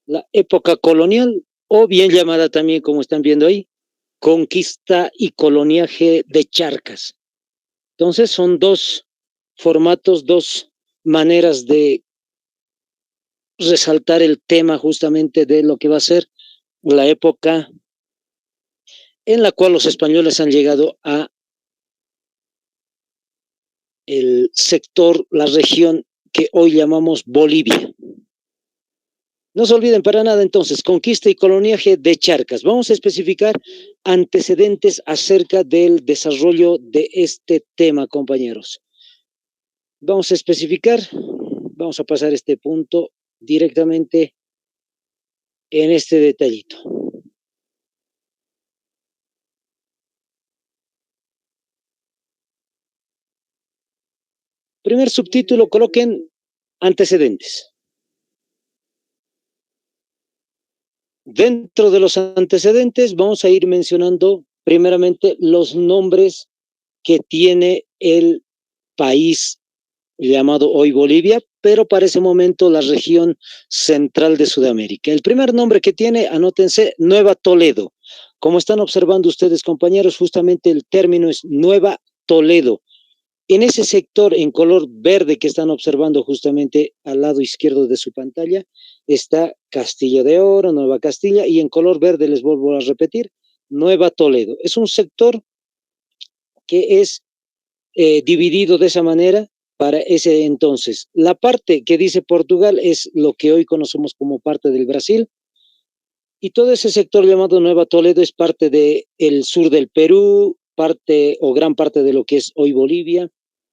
la época colonial, o bien llamada también, como están viendo ahí, conquista y coloniaje de Charcas. Entonces son dos formatos, dos maneras de resaltar el tema justamente de lo que va a ser la época en la cual los españoles han llegado a el sector, la región que hoy llamamos Bolivia. No se olviden para nada entonces, conquista y coloniaje de Charcas. Vamos a especificar antecedentes acerca del desarrollo de este tema, compañeros. Vamos a especificar, vamos a pasar este punto directamente en este detallito. Primer subtítulo, coloquen antecedentes. Dentro de los antecedentes vamos a ir mencionando primeramente los nombres que tiene el país llamado hoy Bolivia, pero para ese momento la región central de Sudamérica. El primer nombre que tiene, anótense, Nueva Toledo. Como están observando ustedes, compañeros, justamente el término es Nueva Toledo. En ese sector en color verde que están observando justamente al lado izquierdo de su pantalla, está Castillo de Oro, Nueva Castilla, y en color verde les vuelvo a repetir, Nueva Toledo. Es un sector que es dividido de esa manera para ese entonces. La parte que dice Portugal es lo que hoy conocemos como parte del Brasil, y todo ese sector llamado Nueva Toledo es parte del sur del Perú, parte o gran parte de lo que es hoy Bolivia,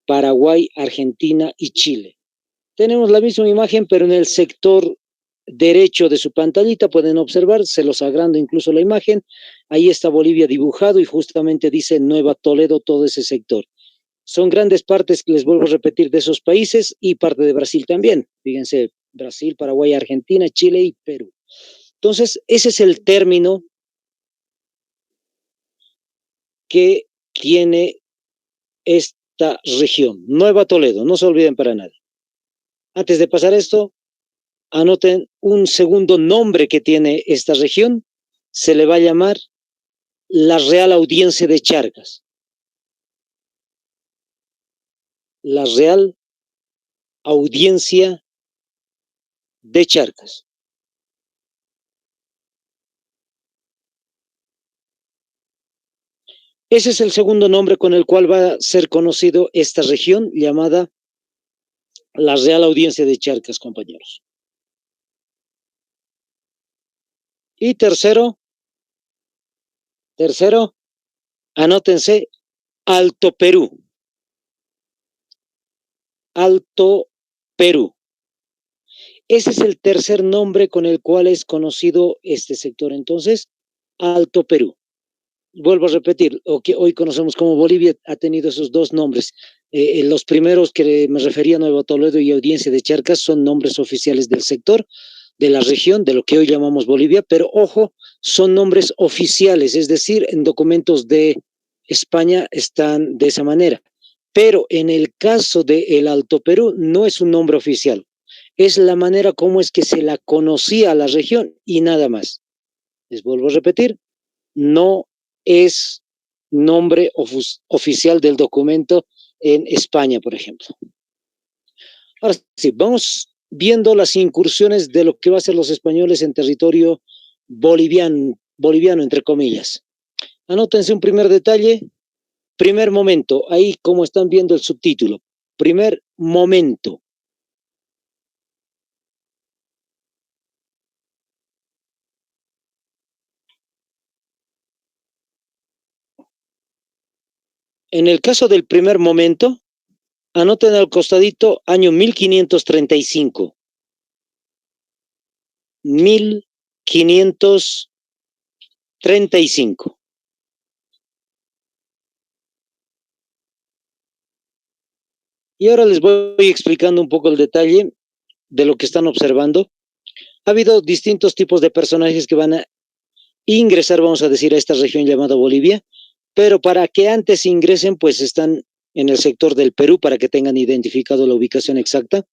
Paraguay, Argentina y Chile. Tenemos la misma imagen, pero en el sector derecho de su pantallita pueden observar, se los agrando incluso la imagen, ahí está Bolivia dibujado y justamente dice Nueva Toledo todo ese sector. Son grandes partes, les vuelvo a repetir, de esos países y parte de Brasil también. Fíjense, Brasil, Paraguay, Argentina, Chile y Perú. Entonces, ese es el término que tiene esta región, Nueva Toledo, no se olviden para nada. Antes de pasar esto, anoten un segundo nombre que tiene esta región, se le va a llamar la Real Audiencia de Charcas. La Real Audiencia de Charcas. Ese es el segundo nombre con el cual va a ser conocido esta región llamada la Real Audiencia de Charcas, compañeros. Y tercero, anótense, Alto Perú. Alto Perú. Ese es el tercer nombre con el cual es conocido este sector. Entonces, Alto Perú. Vuelvo a repetir, lo que hoy conocemos como Bolivia ha tenido esos dos nombres. Los primeros que me refería, Nuevo Toledo y Audiencia de Charcas, son nombres oficiales del sector, de la región, de lo que hoy llamamos Bolivia, pero ojo, son nombres oficiales, es decir, en documentos de España están de esa manera. Pero en el caso de el Alto Perú no es un nombre oficial, es la manera como es que se la conocía a la región y nada más. Les vuelvo a repetir, no es nombre oficial del documento en España, por ejemplo. Ahora sí, vamos viendo las incursiones de lo que va a ser los españoles en territorio boliviano, entre comillas. Anótense un primer detalle, primer momento, ahí como están viendo el subtítulo, primer momento. En el caso del primer momento, anoten al costadito año 1535. 1535. Y ahora les voy explicando un poco el detalle de lo que están observando. Ha habido distintos tipos de personajes que van a ingresar, vamos a decir, a esta región llamada Bolivia, pero para que antes ingresen, pues están en el sector del Perú para que tengan identificado la ubicación exacta.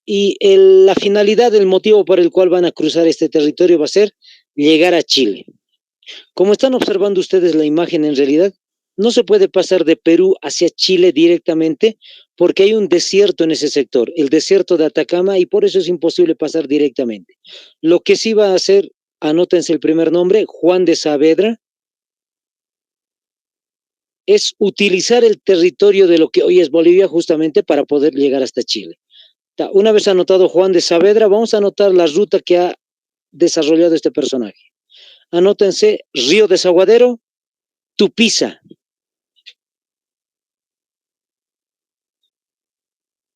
y la finalidad, el motivo por el cual van a cruzar este territorio va a ser llegar a Chile. Como están observando ustedes la imagen, en realidad no se puede pasar de Perú hacia Chile directamente porque hay un desierto en ese sector, el desierto de Atacama, y por eso es imposible pasar directamente. Lo que sí va a hacer, anótense el primer nombre, Juan de Saavedra, es utilizar el territorio de lo que hoy es Bolivia justamente para poder llegar hasta Chile. Una vez anotado Juan de Saavedra, vamos a anotar la ruta que ha desarrollado este personaje. Anótense Río Desaguadero, Tupiza.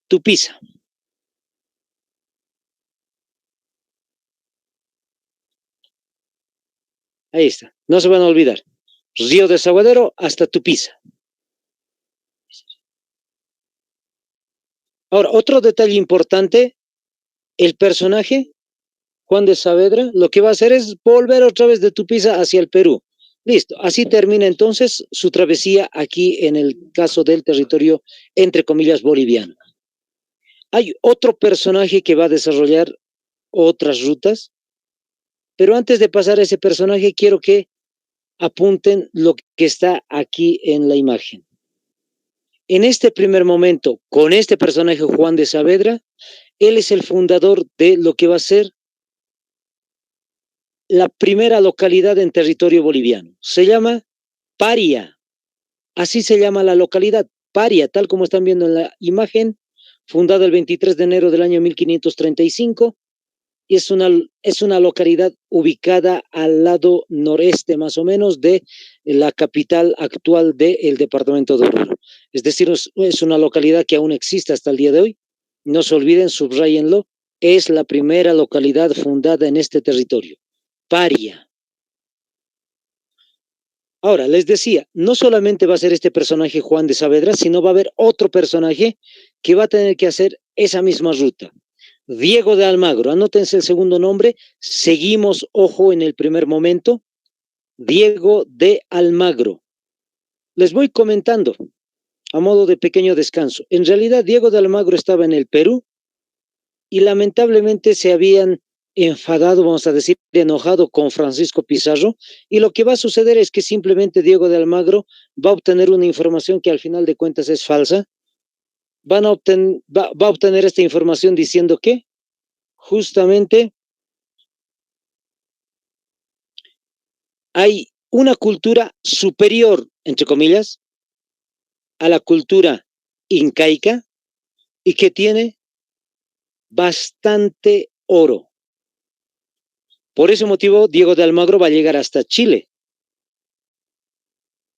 Tupiza. Ahí está. No se van a olvidar. Río Desaguadero hasta Tupiza. Ahora, otro detalle importante, el personaje, Juan de Saavedra, lo que va a hacer es volver otra vez de Tupiza hacia el Perú. Listo, así termina entonces su travesía aquí en el caso del territorio, entre comillas, boliviano. Hay otro personaje que va a desarrollar otras rutas, pero antes de pasar a ese personaje, quiero que apunten lo que está aquí en la imagen. En este primer momento, con este personaje Juan de Saavedra, él es el fundador de lo que va a ser la primera localidad en territorio boliviano. Se llama Paria. Así se llama la localidad, Paria, tal como están viendo en la imagen, fundada el 23 de enero del año 1535. Y es una localidad ubicada al lado noreste, más o menos, de la capital actual del departamento de Oruro. Es decir, es una localidad que aún existe hasta el día de hoy. No se olviden, subrayenlo, es la primera localidad fundada en este territorio, Paria. Ahora, les decía, no solamente va a ser este personaje Juan de Saavedra, sino va a haber otro personaje que va a tener que hacer esa misma ruta. Diego de Almagro, anótense el segundo nombre, seguimos, ojo, en el primer momento, Diego de Almagro. Les voy comentando a modo de pequeño descanso. En realidad, Diego de Almagro estaba en el Perú y lamentablemente se habían enfadado, vamos a decir, enojado con Francisco Pizarro, y lo que va a suceder es que simplemente Diego de Almagro va a obtener una información que al final de cuentas es falsa. Va a obtener esta información diciendo que justamente hay una cultura superior, entre comillas, a la cultura incaica y que tiene bastante oro. Por ese motivo, Diego de Almagro va a llegar hasta Chile.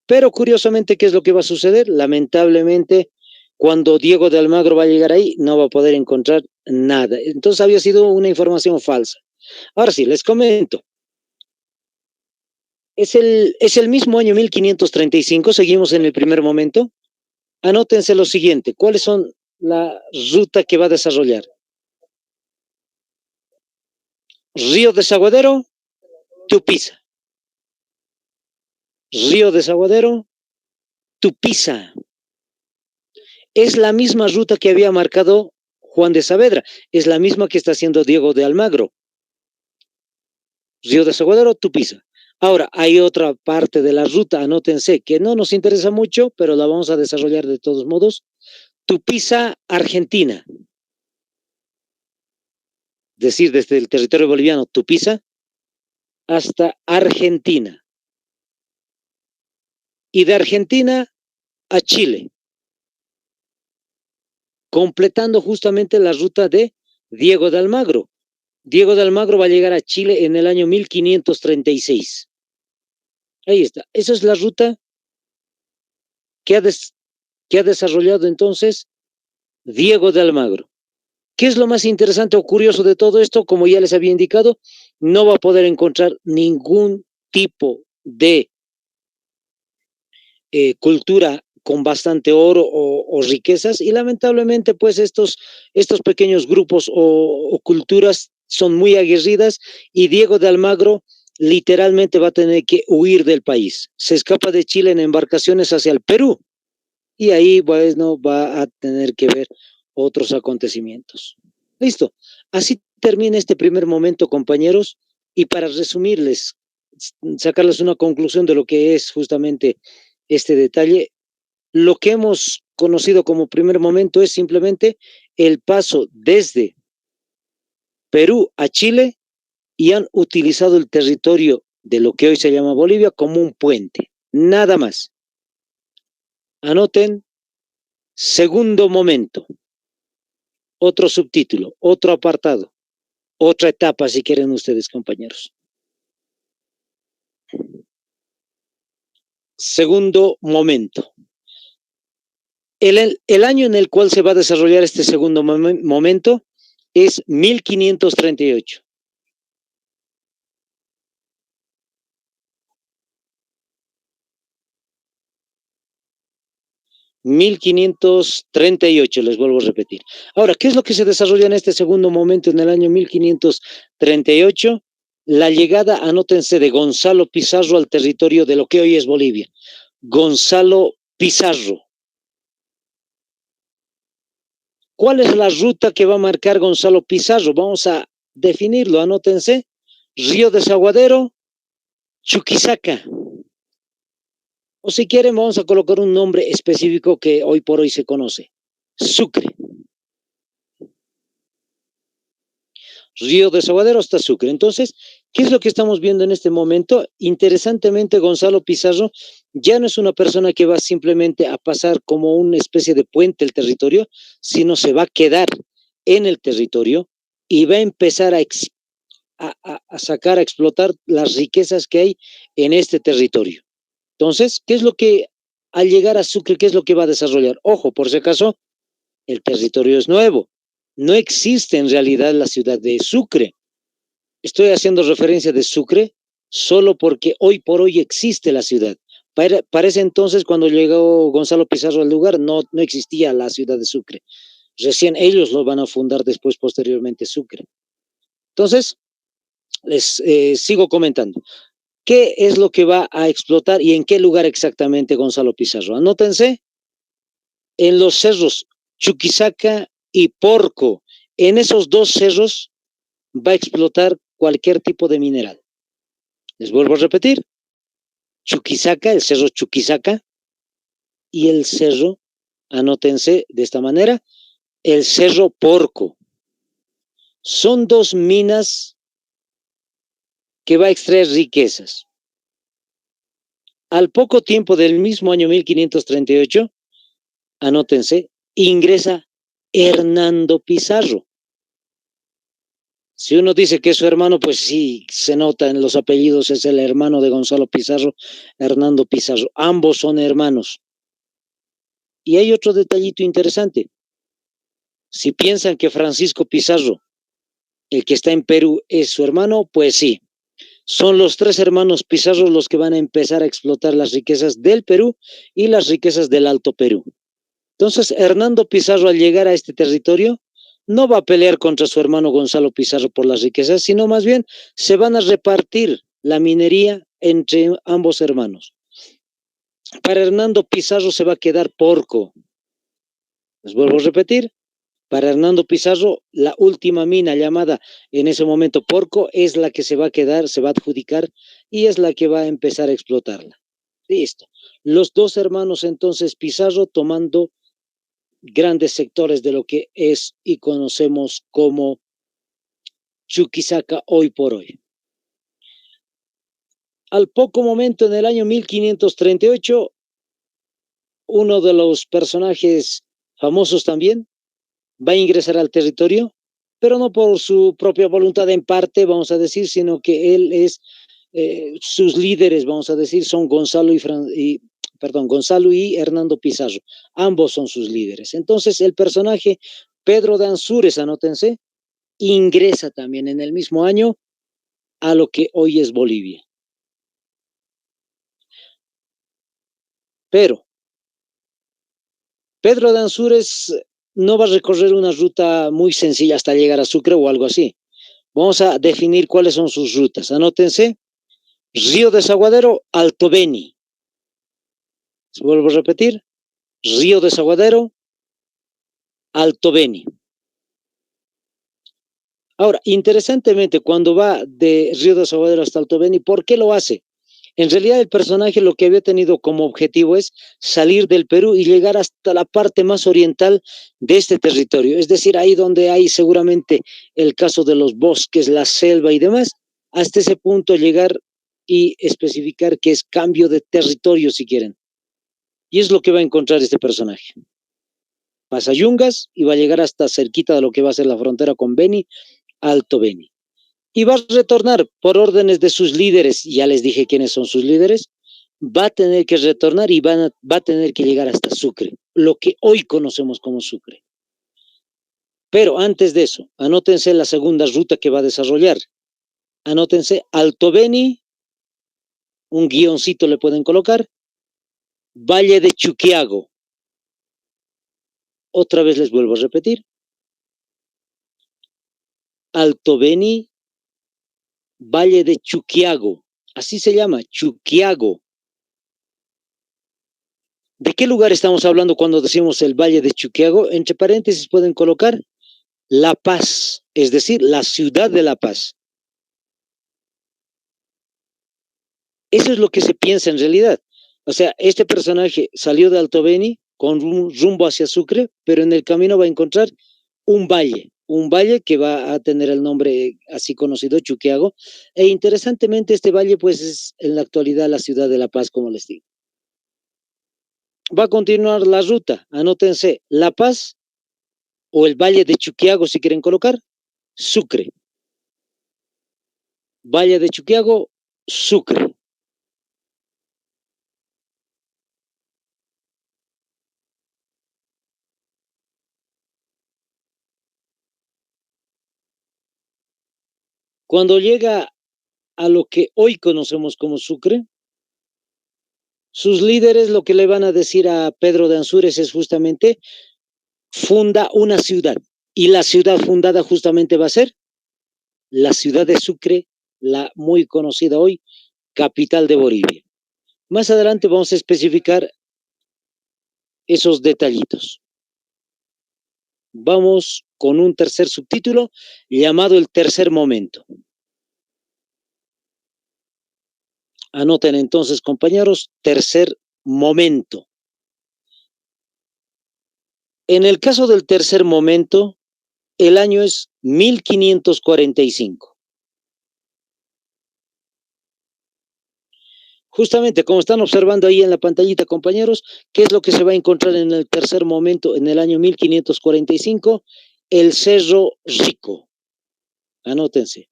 Pero curiosamente, ¿qué es lo que va a suceder? Lamentablemente, cuando Diego de Almagro va a llegar ahí, no va a poder encontrar nada. Entonces había sido una información falsa. Ahora sí, les comento. Es el mismo año 1535, seguimos en el primer momento. Anótense lo siguiente, ¿cuáles son la ruta que va a desarrollar? Río Desaguadero, Tupiza. Río Desaguadero, Tupiza. Es la misma ruta que había marcado Juan de Saavedra, es la misma que está haciendo Diego de Almagro. Río Desaguadero, Tupiza. Ahora, hay otra parte de la ruta, anótense, que no nos interesa mucho, pero la vamos a desarrollar de todos modos. Tupiza, Argentina. Es decir, desde el territorio boliviano, Tupiza, hasta Argentina. Y de Argentina a Chile, completando justamente la ruta de Diego de Almagro. Diego de Almagro va a llegar a Chile en el año 1536. Ahí está. Esa es la ruta que ha desarrollado entonces Diego de Almagro. ¿Qué es lo más interesante o curioso de todo esto? Como ya les había indicado, no va a poder encontrar ningún tipo de cultura con bastante oro o riquezas, y lamentablemente pues estos pequeños grupos o culturas son muy aguerridas, y Diego de Almagro literalmente va a tener que huir del país. Se escapa de Chile en embarcaciones hacia el Perú, y ahí pues no va a tener que ver otros acontecimientos. Listo. Así termina este primer momento, compañeros, y para resumirles, sacarles una conclusión de lo que es justamente este detalle, lo que hemos conocido como primer momento es simplemente el paso desde Perú a Chile y han utilizado el territorio de lo que hoy se llama Bolivia como un puente, nada más. Anoten, segundo momento, otro subtítulo, otro apartado, otra etapa si quieren ustedes, compañeros. Segundo momento. El año en el cual se va a desarrollar este segundo momento es 1538. 1538, les vuelvo a repetir. Ahora, ¿qué es lo que se desarrolla en este segundo momento en el año 1538? La llegada, anótense, de Gonzalo Pizarro al territorio de lo que hoy es Bolivia. Gonzalo Pizarro. ¿Cuál es la ruta que va a marcar Gonzalo Pizarro? Vamos a definirlo, anótense. Río Desaguadero, Chuquisaca. O si quieren, vamos a colocar un nombre específico que hoy por hoy se conoce. Sucre. Río Desaguadero hasta Sucre. Entonces, ¿qué es lo que estamos viendo en este momento? Interesantemente, Gonzalo Pizarro ya no es una persona que va simplemente a pasar como una especie de puente el territorio, sino se va a quedar en el territorio y va a empezar a sacar, a explotar las riquezas que hay en este territorio. Entonces, ¿qué es lo que al llegar a Sucre, qué es lo que va a desarrollar? Ojo, por si acaso, el territorio es nuevo. No existe en realidad la ciudad de Sucre. Estoy haciendo referencia de Sucre solo porque hoy por hoy existe la ciudad. Para ese entonces, cuando llegó Gonzalo Pizarro al lugar, no existía la ciudad de Sucre. Recién ellos lo van a fundar después, posteriormente, Sucre. Entonces, les sigo comentando. ¿Qué es lo que va a explotar y en qué lugar exactamente Gonzalo Pizarro? Anótense, en los cerros Chuquisaca y Porco. En esos dos cerros va a explotar cualquier tipo de mineral. Les vuelvo a repetir, Chuquisaca, el cerro Chuquisaca y el cerro, anótense de esta manera, el cerro Porco. Son dos minas que va a extraer riquezas. Al poco tiempo del mismo año 1538, anótense, ingresa Hernando Pizarro. Si uno dice que es su hermano, pues sí, se nota en los apellidos, es el hermano de Gonzalo Pizarro, Hernando Pizarro. Ambos son hermanos. Y hay otro detallito interesante. Si piensan que Francisco Pizarro, el que está en Perú, es su hermano, pues sí. Son los tres hermanos Pizarro los que van a empezar a explotar las riquezas del Perú y las riquezas del Alto Perú. Entonces, Hernando Pizarro, al llegar a este territorio, no va a pelear contra su hermano Gonzalo Pizarro por las riquezas, sino más bien se van a repartir la minería entre ambos hermanos. Para Hernando Pizarro se va a quedar Porco. Les vuelvo a repetir, para Hernando Pizarro, la última mina llamada en ese momento Porco es la que se va a quedar, se va a adjudicar y es la que va a empezar a explotarla. Listo. Los dos hermanos entonces Pizarro tomando grandes sectores de lo que es y conocemos como Chuquisaca hoy por hoy. Al poco momento, en el año 1538, uno de los personajes famosos también va a ingresar al territorio, pero no por su propia voluntad en parte, vamos a decir, sino que él es, sus líderes, vamos a decir, son Gonzalo y Hernando Pizarro. Ambos son sus líderes. Entonces, el personaje Pedro de Ansúrez, anótense, ingresa también en el mismo año a lo que hoy es Bolivia. Pero Pedro de Ansúrez no va a recorrer una ruta muy sencilla hasta llegar a Sucre o algo así. Vamos a definir cuáles son sus rutas. Anótense, Río Desaguadero, Alto Beni. Vuelvo a repetir, Río Desaguadero, Alto Beni. Ahora, interesantemente, cuando va de Río de Salvador hasta Alto Beni, ¿por qué lo hace? En realidad el personaje lo que había tenido como objetivo es salir del Perú y llegar hasta la parte más oriental de este territorio, es decir, ahí donde hay seguramente el caso de los bosques, la selva y demás, hasta ese punto llegar y especificar que es cambio de territorio si quieren. Y es lo que va a encontrar este personaje. Pasa Yungas y va a llegar hasta cerquita de lo que va a ser la frontera con Beni, Alto Beni. Y va a retornar por órdenes de sus líderes, ya les dije quiénes son sus líderes, va a tener que retornar y va a tener que llegar hasta Sucre, lo que hoy conocemos como Sucre. Pero antes de eso, anótense la segunda ruta que va a desarrollar. Anótense Alto Beni, un guioncito le pueden colocar, Valle de Chuquiago. Otra vez les vuelvo a repetir. Alto Beni, Valle de Chuquiago. Así se llama, Chuquiago. ¿De qué lugar estamos hablando cuando decimos el Valle de Chuquiago? Entre paréntesis pueden colocar La Paz, es decir, la ciudad de La Paz. Eso es lo que se piensa en realidad. O sea, este personaje salió de Alto Beni con rumbo hacia Sucre, pero en el camino va a encontrar un valle que va a tener el nombre así conocido, Chuquiago, e interesantemente este valle pues es en la actualidad la ciudad de La Paz, como les digo. Va a continuar la ruta, anótense, La Paz o el Valle de Chuquiago si quieren colocar, Sucre. Valle de Chuquiago, Sucre. Cuando llega a lo que hoy conocemos como Sucre, sus líderes lo que le van a decir a Pedro de Ansúrez es justamente funda una ciudad y la ciudad fundada justamente va a ser la ciudad de Sucre, la muy conocida hoy, capital de Bolivia. Más adelante vamos a especificar esos detallitos. Vamos con un tercer subtítulo llamado El tercer momento. Anoten entonces, compañeros, tercer momento. En el caso del tercer momento, el año es 1545. Justamente, como están observando ahí en la pantallita, compañeros, ¿qué es lo que se va a encontrar en el tercer momento en el año 1545? El Cerro Rico. Anótense.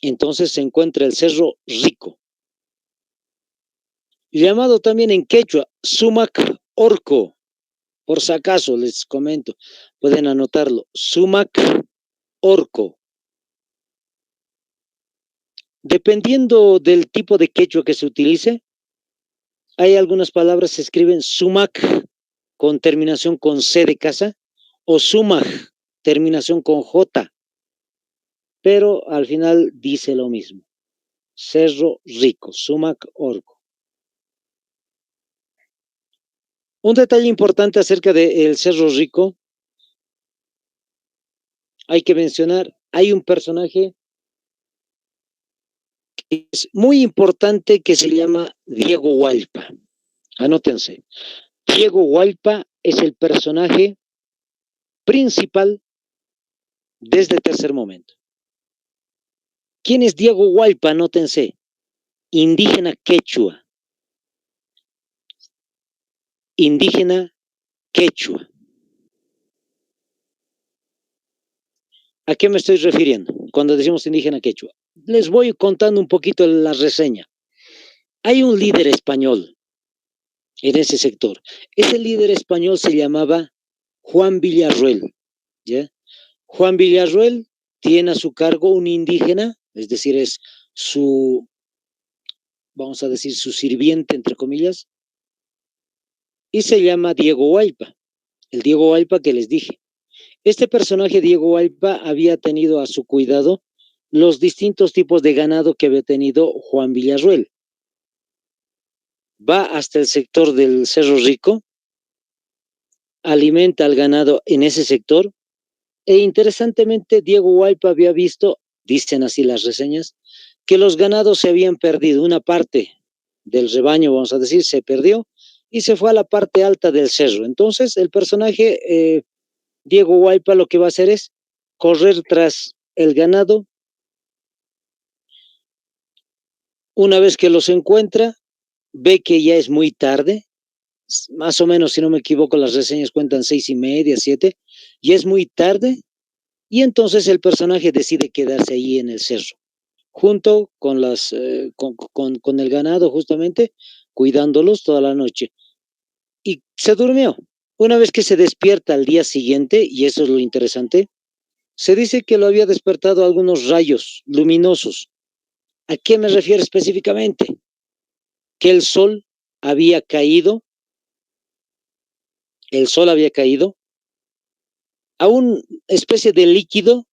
Entonces se encuentra el Cerro Rico, llamado también en quechua Sumac Orco. Por si acaso les comento, pueden anotarlo, Sumac Orco. Dependiendo del tipo de quechua que se utilice, hay algunas palabras que se escriben Sumac con terminación con C de casa o Sumag, terminación con J, pero al final dice lo mismo. Cerro Rico, Sumac Orco. Un detalle importante acerca del Cerro Rico, hay que mencionar, hay un personaje que es muy importante que se llama Diego Hualpa. Anótense. Diego Hualpa es el personaje principal desde el tercer momento. ¿Quién es Diego Hualpa? Anótense. Indígena quechua. Indígena quechua. ¿A qué me estoy refiriendo cuando decimos indígena quechua? Les voy contando un poquito la reseña. Hay un líder español en ese sector. Ese líder español se llamaba Juan Villarruel. ¿Ya? Juan Villarruel tiene a su cargo un indígena, es decir, es su, vamos a decir, su sirviente, entre comillas, y se llama Diego Hualpa, el Diego Hualpa que les dije. Este personaje, Diego Hualpa, había tenido a su cuidado los distintos tipos de ganado que había tenido Juan Villarruel. Va hasta el sector del Cerro Rico, alimenta al ganado en ese sector, E interesantemente, Diego Hualpa había visto, dicen así las reseñas, que los ganados se habían perdido. Una parte del rebaño, vamos a decir, se perdió y se fue a la parte alta del cerro. Entonces, el personaje, Diego Hualpa, lo que va a hacer es correr tras el ganado. Una vez que los encuentra, ve que ya es muy tarde, más o menos, si no me equivoco, las reseñas cuentan 6:30, 7, y es muy tarde, y entonces el personaje decide quedarse ahí en el cerro, junto con con el ganado, justamente, cuidándolos toda la noche. Y se durmió. Una vez que se despierta al día siguiente, y eso es lo interesante, se dice que lo había despertado algunos rayos luminosos. ¿A qué me refiero específicamente? Que el sol había caído a una especie de líquido,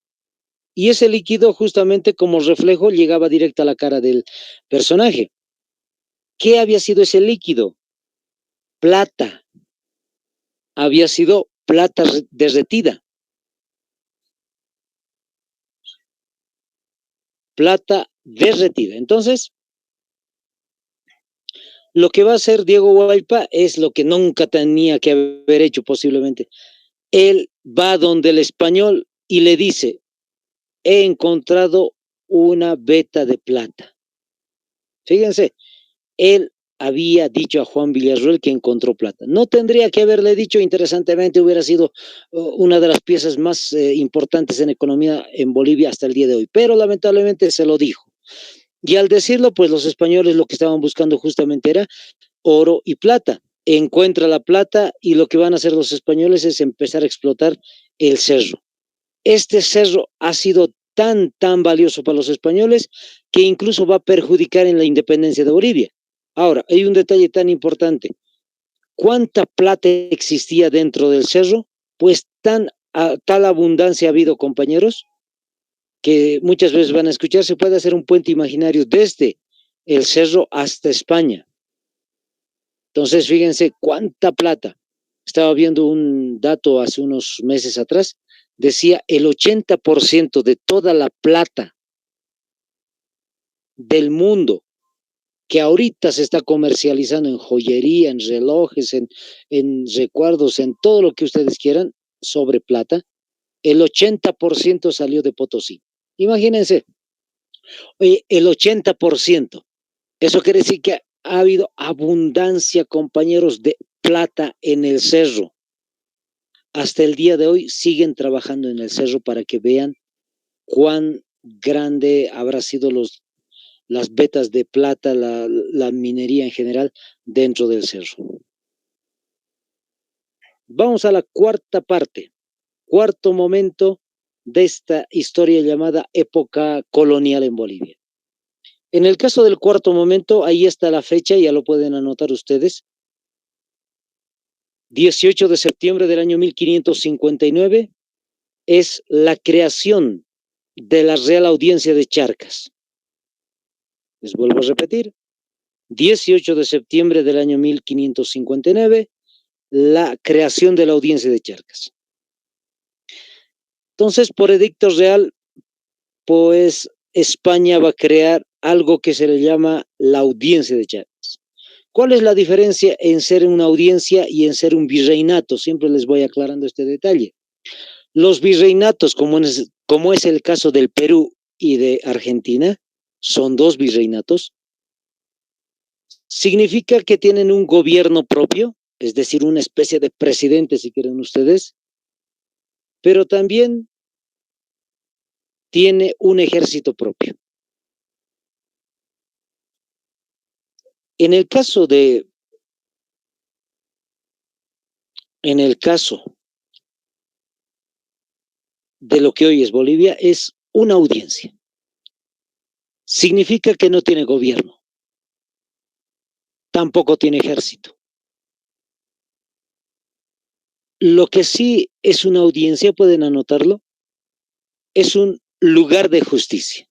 y ese líquido justamente como reflejo llegaba directo a la cara del personaje. ¿Qué había sido ese líquido? Plata. Había sido plata derretida. Plata derretida. Entonces, lo que va a hacer Diego Hualpa es lo que nunca tenía que haber hecho posiblemente. Él va donde el español y le dice, he encontrado una veta de plata. Fíjense, él había dicho a Juan Villarroel que encontró plata. No tendría que haberle dicho, interesantemente, hubiera sido una de las piezas más importantes en economía en Bolivia hasta el día de hoy, pero lamentablemente se lo dijo. Y al decirlo, pues los españoles lo que estaban buscando justamente era oro y plata. Encuentra la plata y lo que van a hacer los españoles es empezar a explotar el cerro. Este cerro ha sido tan valioso para los españoles que incluso va a perjudicar en la independencia de Bolivia. Ahora, hay un detalle tan importante. ¿Cuánta plata existía dentro del cerro? Pues tal abundancia ha habido, compañeros, que muchas veces van a escuchar, se puede hacer un puente imaginario desde el cerro hasta España. Entonces, fíjense cuánta plata. Estaba viendo un dato hace unos meses atrás, decía el 80% de toda la plata del mundo que ahorita se está comercializando en joyería, en relojes, en recuerdos, en todo lo que ustedes quieran sobre plata, el 80% salió de Potosí. Imagínense, el 80%. Eso quiere decir que ha habido abundancia, compañeros, de plata en el cerro. Hasta el día de hoy siguen trabajando en el cerro para que vean cuán grande habrá sido las vetas de plata, la minería en general dentro del cerro. Vamos a la cuarta parte, cuarto momento de esta historia llamada época colonial en Bolivia. En el caso del cuarto momento, ahí está la fecha, ya lo pueden anotar ustedes. 18 de septiembre del año 1559 es la creación de la Real Audiencia de Charcas. Les vuelvo a repetir, 18 de septiembre del año 1559, la creación de la Audiencia de Charcas. Entonces, por edicto real, pues España va a crear algo que se le llama la Audiencia de Charcas. ¿Cuál es la diferencia en ser una audiencia y en ser un virreinato? Siempre les voy aclarando este detalle. Los virreinatos, como es el caso del Perú y de Argentina, son dos virreinatos, significa que tienen un gobierno propio, es decir, una especie de presidente, si quieren ustedes, pero también tiene un ejército propio. En el caso de lo que hoy es Bolivia, es una audiencia. Significa que no tiene gobierno, tampoco tiene ejército. Lo que sí es una audiencia, pueden anotarlo, es un lugar de justicia.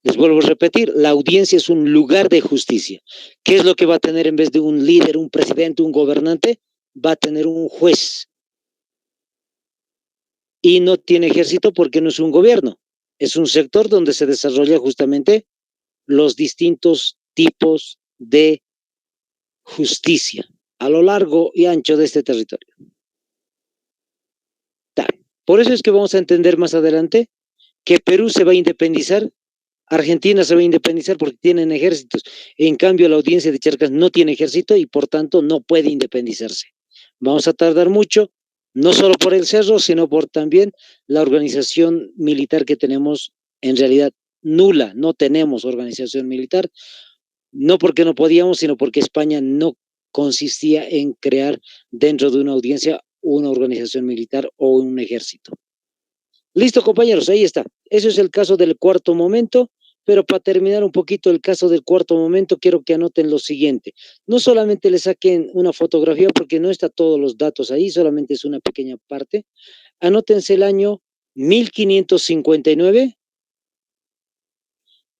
Les vuelvo a repetir, la audiencia es un lugar de justicia. ¿Qué es lo que va a tener en vez de un líder, un presidente, un gobernante? Va a tener un juez. y no tiene ejército porque no es un gobierno, es un sector donde se desarrolla justamente los distintos tipos de justicia a lo largo y ancho de este territorio. Por eso es que vamos a entender más adelante que Perú se va a independizar, Argentina se va a independizar porque tienen ejércitos. En cambio, la audiencia de Charcas no tiene ejército y por tanto no puede independizarse. Vamos a tardar mucho, no solo por el cerro, sino por también la organización militar que tenemos en realidad nula. No tenemos organización militar, no porque no podíamos, sino porque España no consistía en crear dentro de una audiencia una organización militar o un ejército. Listo, compañeros, ahí está. Ese es el caso del cuarto momento, pero para terminar un poquito el caso del cuarto momento, quiero que anoten lo siguiente. No solamente le saquen una fotografía, porque no está todos los datos ahí, solamente es una pequeña parte. Anótense el año 1559.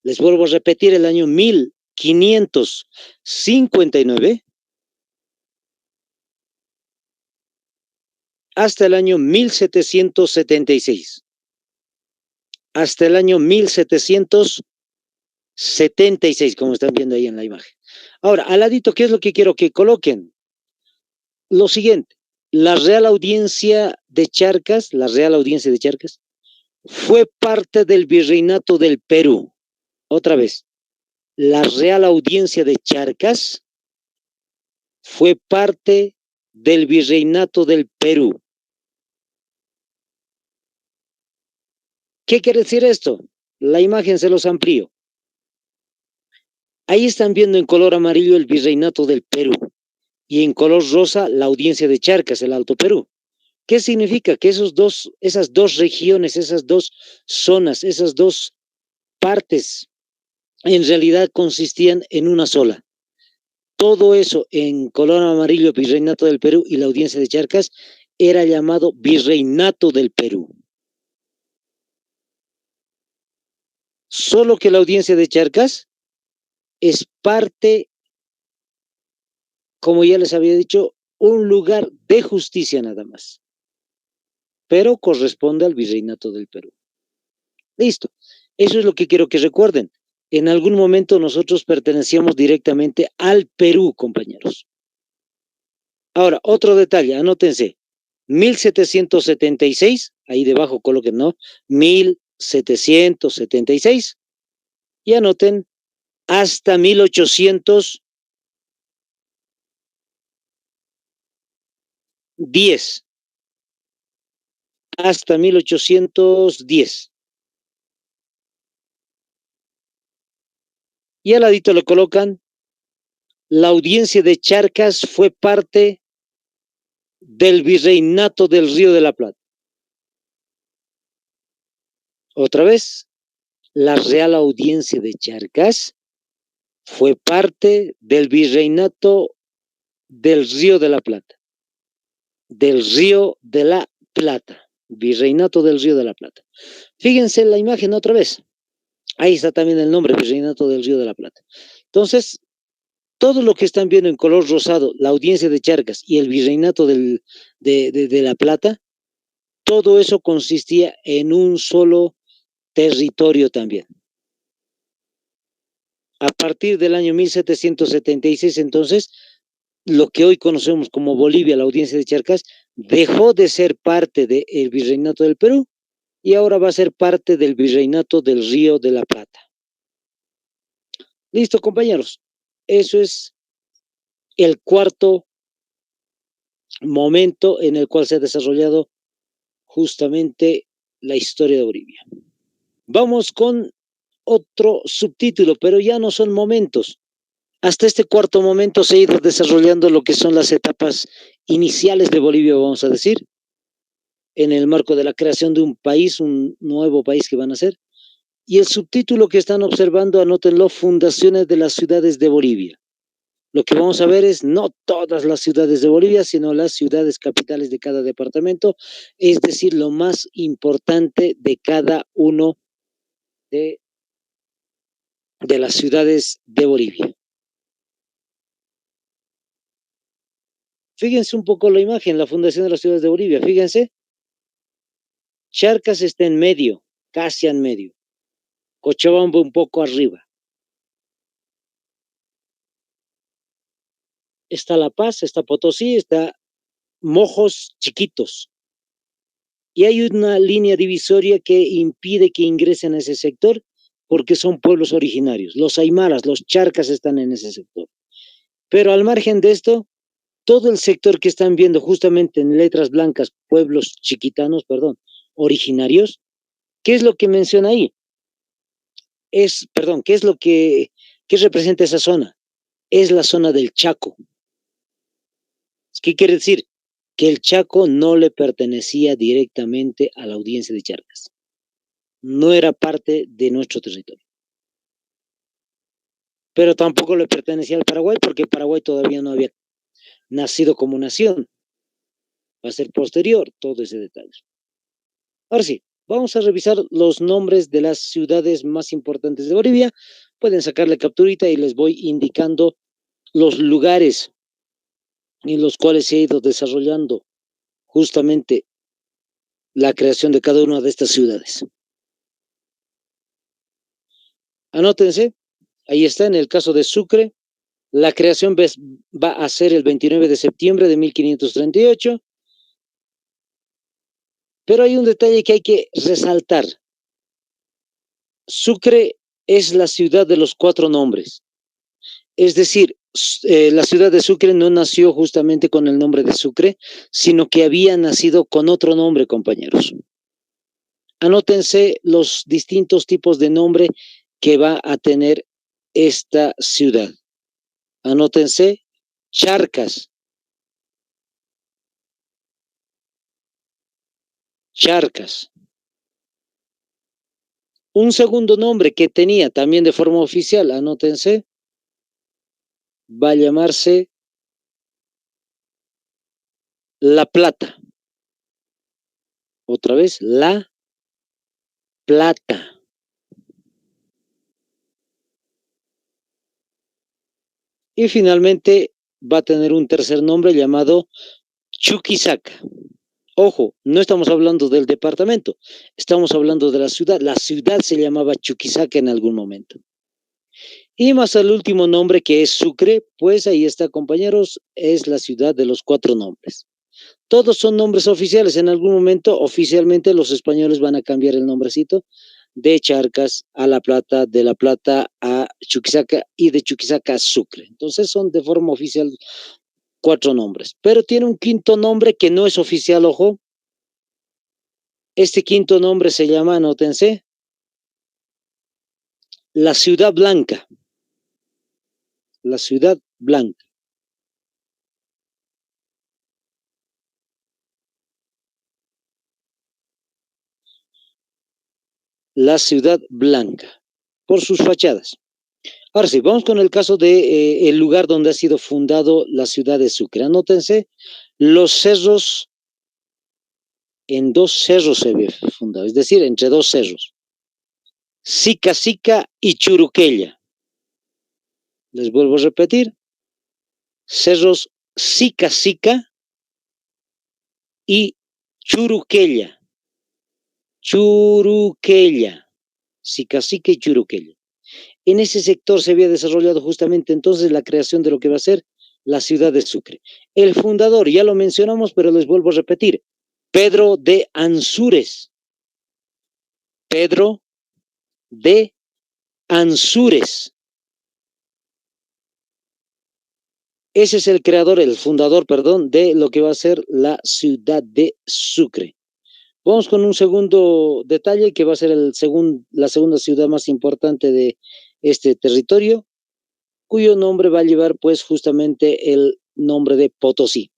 Les vuelvo a repetir, el año 1559 hasta el año 1776. Hasta el año 1776, como están viendo ahí en la imagen. Ahora, al ladito, ¿qué es lo que quiero que coloquen? Lo siguiente, la Real Audiencia de Charcas, la Real Audiencia de Charcas, fue parte del Virreinato del Perú. Otra vez, la Real Audiencia de Charcas fue parte del Virreinato del Perú. ¿Qué quiere decir esto? La imagen se los amplío. Ahí están viendo en color amarillo el Virreinato del Perú y en color rosa la Audiencia de Charcas, el Alto Perú. ¿Qué significa? Que esas dos regiones, esas dos zonas, esas dos partes, en realidad consistían en una sola. Todo eso en color amarillo, Virreinato del Perú y la Audiencia de Charcas, era llamado Virreinato del Perú. Solo que la Audiencia de Charcas es parte, como ya les había dicho, un lugar de justicia nada más, pero corresponde al Virreinato del Perú. Listo. Eso es lo que quiero que recuerden. En algún momento nosotros pertenecíamos directamente al Perú, compañeros. Ahora, otro detalle, anótense. 1776, ahí debajo coloquen, ¿no? 1776. Y anoten hasta 1810. Hasta 1810. Y al ladito le colocan, la Audiencia de Charcas fue parte del Virreinato del Río de la Plata. Otra vez, la Real Audiencia de Charcas fue parte del Virreinato del Río de la Plata. Del Río de la Plata. Virreinato del Río de la Plata. Fíjense en la imagen otra vez. Ahí está también el nombre, Virreinato del Río de la Plata. Entonces, todo lo que están viendo en color rosado, la Audiencia de Charcas y el Virreinato de la Plata, todo eso consistía en un solo territorio también. A partir del año 1776, entonces, lo que hoy conocemos como Bolivia, la Audiencia de Charcas, dejó de ser parte del Virreinato del Perú y ahora va a ser parte del Virreinato del Río de la Plata. Listo, compañeros. Eso es el cuarto momento en el cual se ha desarrollado justamente la historia de Bolivia. Vamos con otro subtítulo, pero ya no son momentos. Hasta este cuarto momento se ha ido desarrollando lo que son las etapas iniciales de Bolivia, vamos a decir, en el marco de la creación de un país, un nuevo país que van a ser. Y el subtítulo que están observando, anótenlo, Fundaciones de las Ciudades de Bolivia. Lo que vamos a ver es no todas las ciudades de Bolivia, sino las ciudades capitales de cada departamento, es decir, lo más importante de cada uno de las ciudades de Bolivia. Fíjense un poco la imagen, la Fundación de las Ciudades de Bolivia, fíjense. Charcas está en medio, casi en medio. Cochabamba un poco arriba. Está La Paz, está Potosí, está Mojos chiquitos. Y hay una línea divisoria que impide que ingresen a ese sector porque son pueblos originarios. Los aymaras, los charcas están en ese sector. Pero al margen de esto, todo el sector que están viendo justamente en letras blancas, pueblos chiquitanos, perdón, originarios, ¿qué es lo que menciona ahí? ¿Qué es lo qué representa esa zona? Es la zona del Chaco. ¿Qué quiere decir? Que el Chaco no le pertenecía directamente a la audiencia de Charcas. No era parte de nuestro territorio. Pero tampoco le pertenecía al Paraguay porque Paraguay todavía no había nacido como nación. Va a ser posterior todo ese detalle. Ahora sí, vamos a revisar los nombres de las ciudades más importantes de Bolivia. Pueden sacarle capturita y les voy indicando los lugares en los cuales se ha ido desarrollando justamente la creación de cada una de estas ciudades. Anótense, ahí está, en el caso de Sucre, la creación va a ser el 29 de septiembre de 1538, pero hay un detalle que hay que resaltar. Sucre es la ciudad de los 4 nombres. Es decir, la ciudad de Sucre no nació justamente con el nombre de Sucre, sino que había nacido con otro nombre, compañeros. Anótense los distintos tipos de nombre que va a tener esta ciudad. Anótense Charcas. Charcas. Un segundo nombre que tenía también de forma oficial, anótense, va a llamarse La Plata. Otra vez, La Plata. Y finalmente va a tener un tercer nombre llamado Chuquisaca. Ojo, no estamos hablando del departamento, estamos hablando de la ciudad. La ciudad se llamaba Chuquisaca en algún momento. Y más al último nombre que es Sucre, pues ahí está, compañeros, es la ciudad de los 4 nombres. Todos son nombres oficiales. En algún momento, oficialmente, los españoles van a cambiar el nombrecito de Charcas a La Plata, de La Plata a Chuquisaca y de Chuquisaca a Sucre. Entonces son de forma oficial 4 nombres. Pero tiene un quinto nombre que no es oficial, ojo. Este quinto nombre se llama, anótense, la Ciudad Blanca. La Ciudad Blanca. La Ciudad Blanca, por sus fachadas. Ahora sí, vamos con el caso de el lugar donde ha sido fundado la ciudad de Sucre. Anótense, los cerros, en 2 cerros se había fundado, es decir, entre 2 cerros. Sica Sica y Churuquella. Les vuelvo a repetir, cerros Sica Sica y Churuquella. Churuquella. Sica Sica y Churuquella. En ese sector se había desarrollado justamente entonces la creación de lo que va a ser la ciudad de Sucre. El fundador, ya lo mencionamos, pero les vuelvo a repetir, Pedro de Ansúrez. Pedro de Ansúrez. Ese es el creador, el fundador, perdón, de lo que va a ser la ciudad de Sucre. Vamos con un segundo detalle que va a ser la segunda ciudad más importante de este territorio, cuyo nombre va a llevar pues justamente el nombre de Potosí.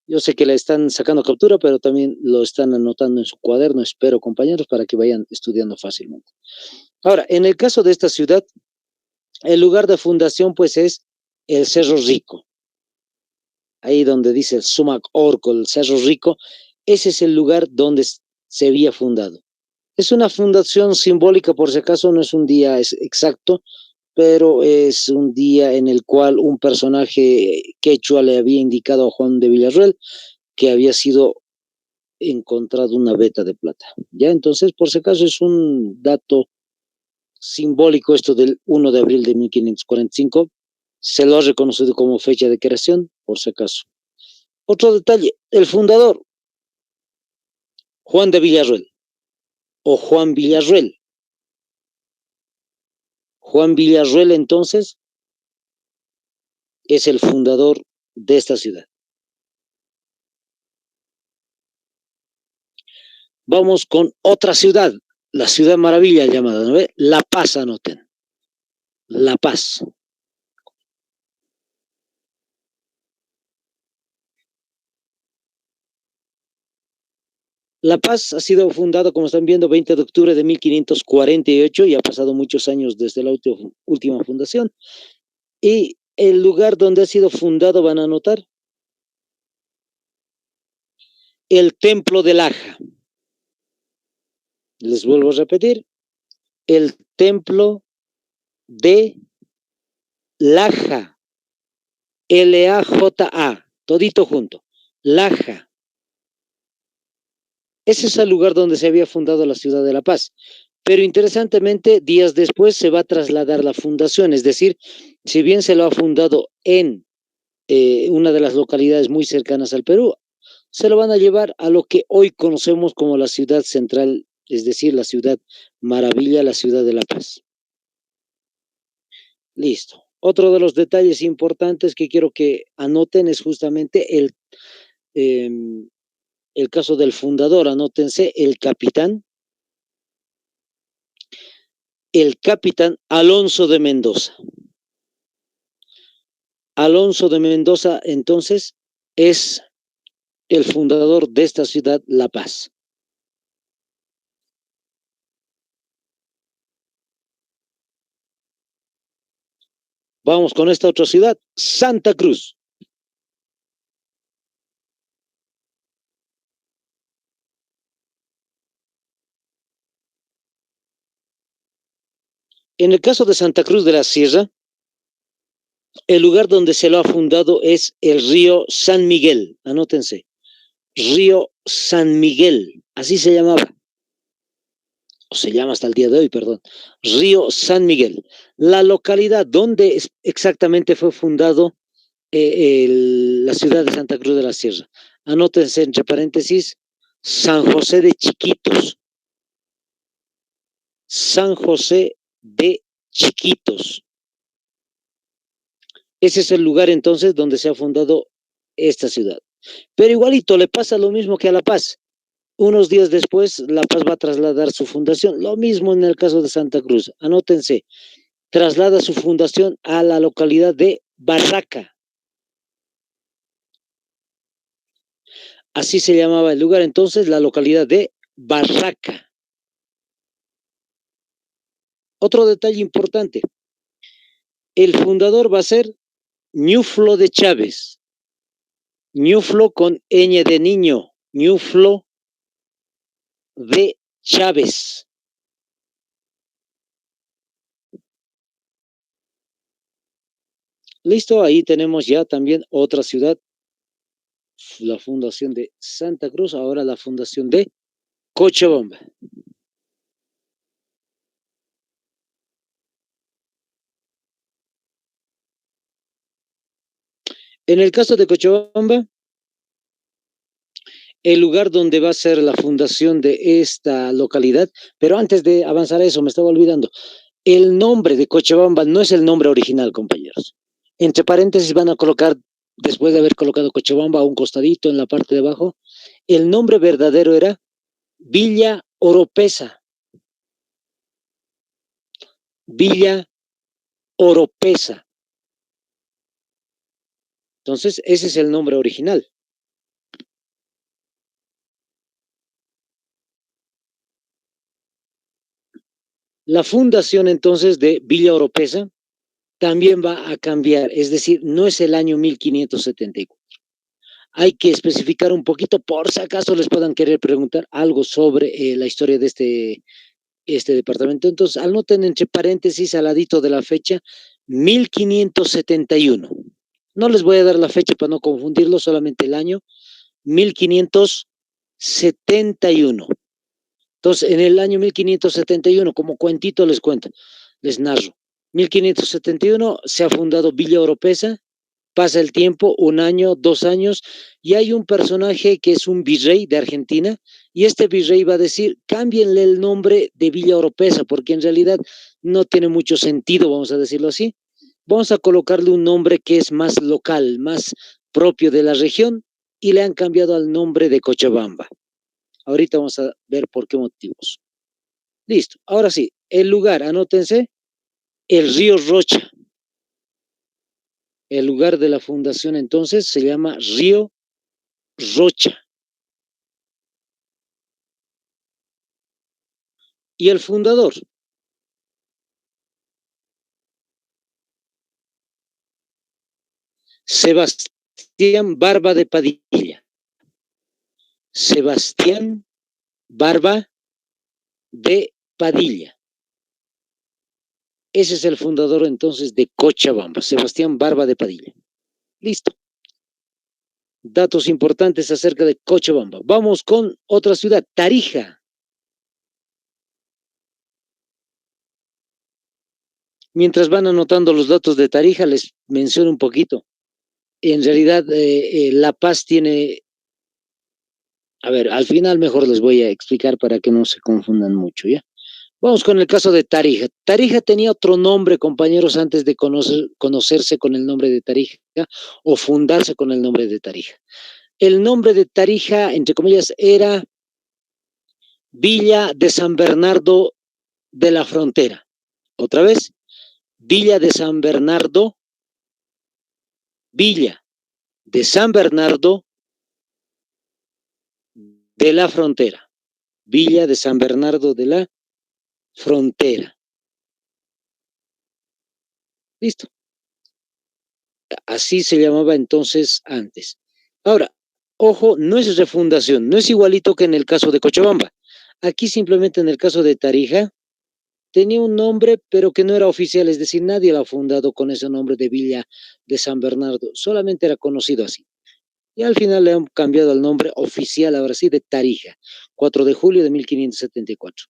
Yo sé que la están sacando captura, pero también lo están anotando en su cuaderno, espero, compañeros, para que vayan estudiando fácilmente. Ahora, en el caso de esta ciudad, el lugar de fundación, pues, es el Cerro Rico. Ahí donde dice el Sumac Orco, el Cerro Rico, ese es el lugar donde se había fundado. Es una fundación simbólica, por si acaso no es un día exacto, pero es un día en el cual un personaje quechua le había indicado a Juan de Villarroel que había sido encontrado una veta de plata. Ya, entonces, por si acaso, es un dato simbólico esto del 1 de abril de 1545. Se lo ha reconocido como fecha de creación, por si acaso. Otro detalle, el fundador, Juan de Villarroel, o Juan Villarroel. Juan Villarroel, entonces, es el fundador de esta ciudad. Vamos con otra ciudad, la ciudad maravilla llamada, ¿no ve? La Paz, anoten. La Paz. La Paz ha sido fundada, como están viendo, 20 de octubre de 1548 y ha pasado muchos años desde la última fundación. Y el lugar donde ha sido fundado, van a notar, el Templo de Laja. Les vuelvo a repetir, el Templo de Laja, L-A-J-A, todito junto, Laja. Ese es el lugar donde se había fundado la ciudad de La Paz. Pero interesantemente, días después se va a trasladar la fundación, es decir, si bien se lo ha fundado en una de las localidades muy cercanas al Perú, se lo van a llevar a lo que hoy conocemos como la ciudad central, es decir, la ciudad maravilla, la ciudad de La Paz. Listo. Otro de los detalles importantes que quiero que anoten es justamente eh, el caso del fundador. Anótense el capitán Alonso de Mendoza. Alonso de Mendoza, entonces, es el fundador de esta ciudad, La Paz. Vamos con esta otra ciudad, Santa Cruz. En el caso de Santa Cruz de la Sierra, el lugar donde se lo ha fundado es el río San Miguel. Anótense, río San Miguel, así se llamaba, o se llama hasta el día de hoy, perdón, río San Miguel. La localidad donde exactamente fue fundado la ciudad de Santa Cruz de la Sierra. Anótense entre paréntesis, San José de Chiquitos. San José de Chiquitos. Ese es el lugar entonces donde se ha fundado esta ciudad. Pero igualito le pasa lo mismo que a La Paz. Unos días después, La Paz va a trasladar su fundación. Lo mismo en el caso de Santa Cruz. Anótense, traslada su fundación a la localidad de Barraca. Así se llamaba el lugar entonces, la localidad de Barraca. Otro detalle importante, el fundador va a ser Ñuflo de Chávez. Ñuflo con ñ de niño, Ñuflo de Chávez. Listo, ahí tenemos ya también otra ciudad, la fundación de Santa Cruz, ahora la fundación de Cochabamba. En el caso de Cochabamba, el lugar donde va a ser la fundación de esta localidad, pero antes de avanzar a eso, me estaba olvidando, el nombre de Cochabamba no es el nombre original, compañeros. Entre paréntesis van a colocar, después de haber colocado Cochabamba a un costadito en la parte de abajo, el nombre verdadero era Villa Oropesa. Villa Oropesa. Entonces, ese es el nombre original. La fundación entonces de Villa Oropesa también va a cambiar, es decir, no es el año 1574. hay que especificar un poquito, por si acaso les puedan querer preguntar algo sobre la historia de este departamento. Entonces, anoten entre paréntesis al ladito de la fecha, 1571. No les voy a dar la fecha para no confundirlo, solamente el año, 1571. Entonces, en el año 1571, como cuentito les cuento, les narro. 1571 se ha fundado Villa Oropesa, pasa el tiempo, 1 año, 2 años, y hay un personaje que es un virrey de Argentina, y este virrey va a decir, cámbienle el nombre de Villa Oropesa, porque en realidad no tiene mucho sentido, vamos a decirlo así. Vamos a colocarle un nombre que es más local, más propio de la región, y le han cambiado al nombre de Cochabamba. Ahorita vamos a ver por qué motivos. Listo, ahora sí, el lugar, anótense, el río Rocha. El lugar de la fundación entonces se llama Río Rocha. Y el fundador, Sebastián Barba de Padilla. Sebastián Barba de Padilla. Ese es el fundador entonces de Cochabamba, Sebastián Barba de Padilla. Listo. Datos importantes acerca de Cochabamba. Vamos con otra ciudad, Tarija. Mientras van anotando los datos de Tarija, les menciono un poquito. En realidad, La Paz tiene... A ver, al final mejor les voy a explicar para que no se confundan mucho, ¿ya? Vamos con el caso de Tarija. Tarija tenía otro nombre, compañeros, antes de conocerse con el nombre de Tarija o fundarse con el nombre de Tarija. El nombre de Tarija, entre comillas, era Villa de San Bernardo de la Frontera. Otra vez, Villa de San Bernardo, Villa de San Bernardo de la Frontera. Villa de San Bernardo de la Frontera. Listo. Así se llamaba entonces antes. Ahora, ojo, no es refundación, no es igualito que en el caso de Cochabamba. Aquí simplemente en el caso de Tarija tenía un nombre, pero que no era oficial, es decir, nadie lo ha fundado con ese nombre de Villa de San Bernardo, solamente era conocido así. Y al final le han cambiado el nombre oficial, ahora sí, de Tarija, 4 de julio de 1574.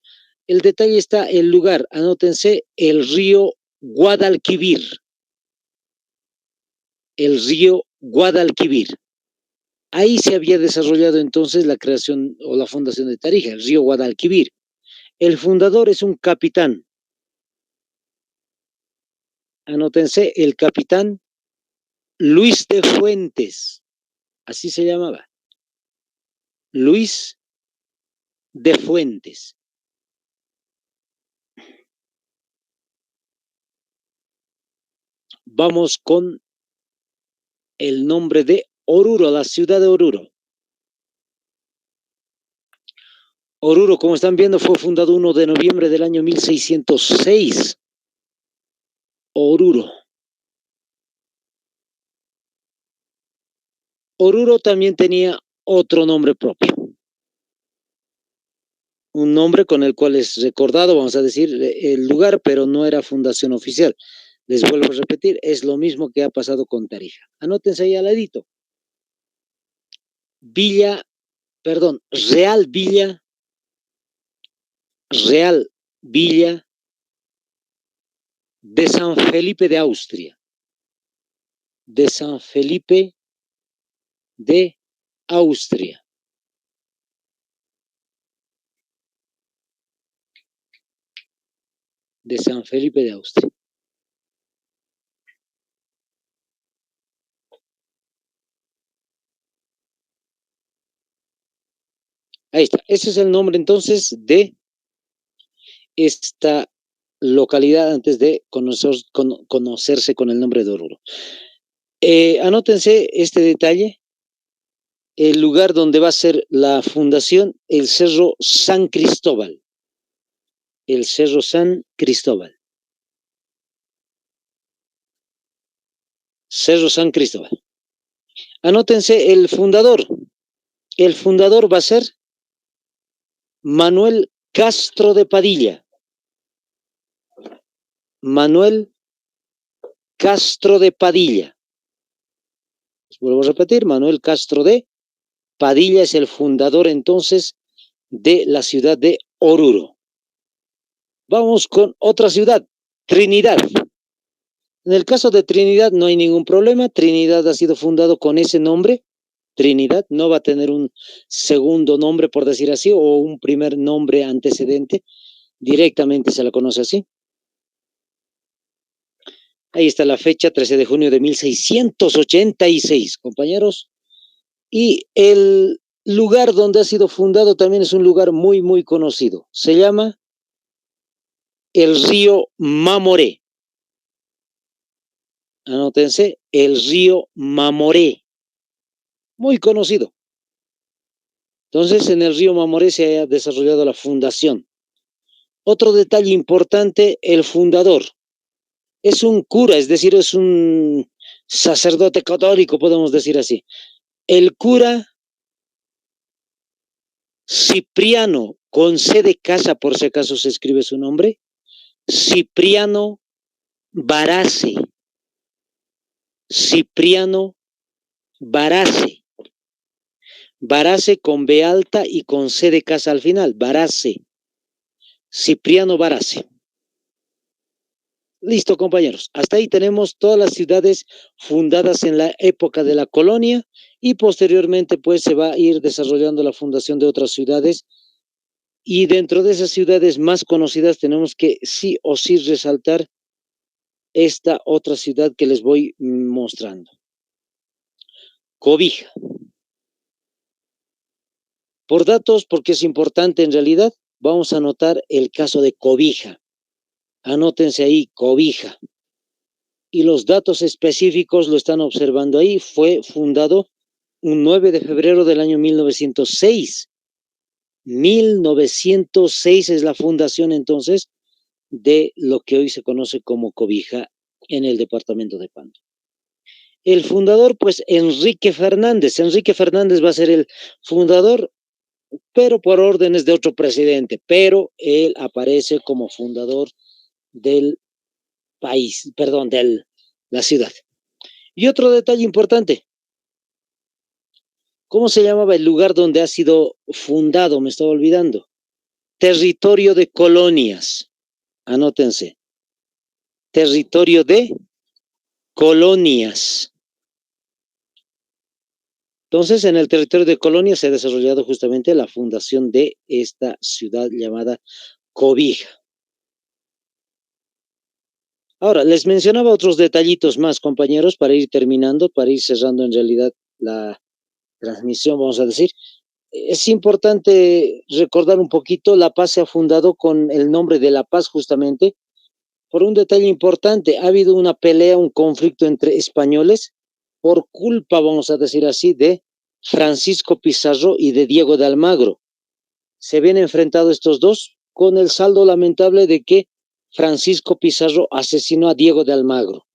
El detalle está el lugar, anótense, el río Guadalquivir. El río Guadalquivir. Ahí se había desarrollado entonces la creación o la fundación de Tarija, el río Guadalquivir. El fundador es un capitán. Anótense, el capitán Luis de Fuentes. Así se llamaba. Luis de Fuentes. Vamos con el nombre de Oruro, la ciudad de Oruro. Oruro, como están viendo, fue fundado 1 de noviembre del año 1606. Oruro. Oruro también tenía otro nombre propio. Un nombre con el cual es recordado, vamos a decir, el lugar, pero no era fundación oficial. Les vuelvo a repetir, es lo mismo que ha pasado con Tarija. Anótense ahí al ladito. Real Villa de San Felipe de Austria. De San Felipe de Austria. De San Felipe de Austria. Ahí está. Ese es el nombre entonces de esta localidad antes de conocerse con el nombre de Oruro. Anótense este detalle. El lugar donde va a ser la fundación, el Cerro San Cristóbal. El Cerro San Cristóbal. Cerro San Cristóbal. Anótense el fundador. El fundador va a ser Manuel Castro de Padilla. Manuel Castro de Padilla. Vuelvo a repetir, Manuel Castro de Padilla es el fundador entonces de la ciudad de Oruro. Vamos con otra ciudad, Trinidad. En el caso de Trinidad no hay ningún problema. Trinidad ha sido fundado con ese nombre. Trinidad no va a tener un segundo nombre, por decir así, o un primer nombre antecedente. Directamente se la conoce así. Ahí está la fecha, 13 de junio de 1686, compañeros. Y el lugar donde ha sido fundado también es un lugar muy, muy conocido. Se llama el río Mamoré. Anótense, el río Mamoré. Muy conocido. Entonces, en el río Mamoré se ha desarrollado la fundación. Otro detalle importante, el fundador. Es un cura, es decir, es un sacerdote católico, podemos decir así. El cura Cipriano, con C de casa, por si acaso se escribe su nombre, Cipriano Barase. Cipriano Barase. Barase con B alta y con C de casa al final. Barase. Cipriano Barase. Listo, compañeros. Hasta ahí tenemos todas las ciudades fundadas en la época de la colonia y posteriormente pues se va a ir desarrollando la fundación de otras ciudades y dentro de esas ciudades más conocidas tenemos que sí o sí resaltar esta otra ciudad que les voy mostrando. Cobija. Por datos, porque es importante en realidad, vamos a anotar el caso de Cobija. Anótense ahí, Cobija. Y los datos específicos lo están observando ahí. Fue fundado un 9 de febrero del año 1906. 1906 es la fundación entonces de lo que hoy se conoce como Cobija en el departamento de Pando. El fundador, pues, Enrique Fernández. Enrique Fernández va a ser el fundador, pero por órdenes de otro presidente, pero él aparece como fundador del país, perdón, de la ciudad. Y otro detalle importante, ¿cómo se llamaba el lugar donde ha sido fundado? Me estaba olvidando. Territorio de colonias. Anótense. Territorio de colonias. Entonces, en el territorio de colonias se ha desarrollado justamente la fundación de esta ciudad llamada Cobija. Ahora, les mencionaba otros detallitos más, compañeros, para ir terminando, para ir cerrando en realidad la transmisión, vamos a decir. Es importante recordar un poquito, La Paz se ha fundado con el nombre de La Paz justamente, por un detalle importante. Ha habido una pelea, un conflicto entre españoles, por culpa, vamos a decir así, de Francisco Pizarro y de Diego de Almagro. Se ven enfrentados estos dos con el saldo lamentable de que Francisco Pizarro asesinó a Diego de Almagro.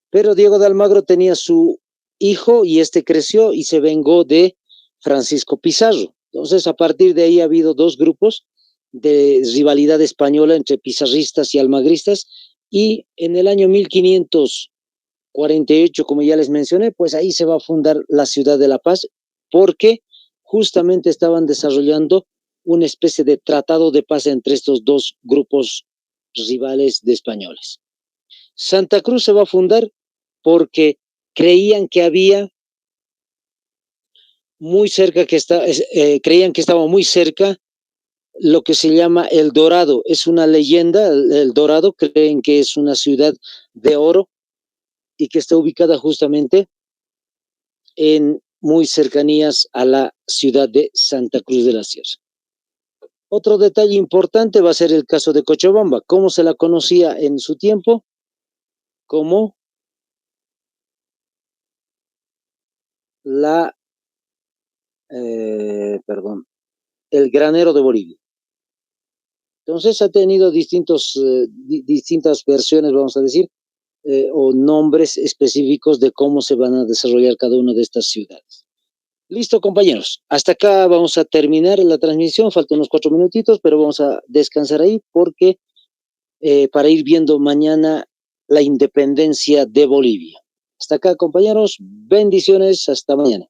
Pero Diego de Almagro tenía su hijo y este creció y se vengó de Francisco Pizarro. Entonces, a partir de ahí ha habido dos grupos de rivalidad española entre pizarristas y almagristas y en el año 1548, como ya les mencioné, pues ahí se va a fundar la ciudad de La Paz porque justamente estaban desarrollando una especie de tratado de paz entre estos dos grupos rivales de españoles. Santa Cruz se va a fundar porque creían que había muy cerca creían que estaba muy cerca lo que se llama El Dorado. Es una leyenda, El Dorado, creen que es una ciudad de oro y que está ubicada justamente en muy cercanías a la ciudad de Santa Cruz de la Sierra. Otro detalle importante va a ser el caso de Cochabamba. ¿Cómo se la conocía en su tiempo? Como el granero de Bolivia. Entonces ha tenido distintas versiones, vamos a decir, o nombres específicos de cómo se van a desarrollar cada una de estas ciudades. Listo, compañeros. Hasta acá vamos a terminar la transmisión. Faltan unos 4 minutitos, pero vamos a descansar ahí porque para ir viendo mañana la independencia de Bolivia. Hasta acá, compañeros. Bendiciones. Hasta mañana.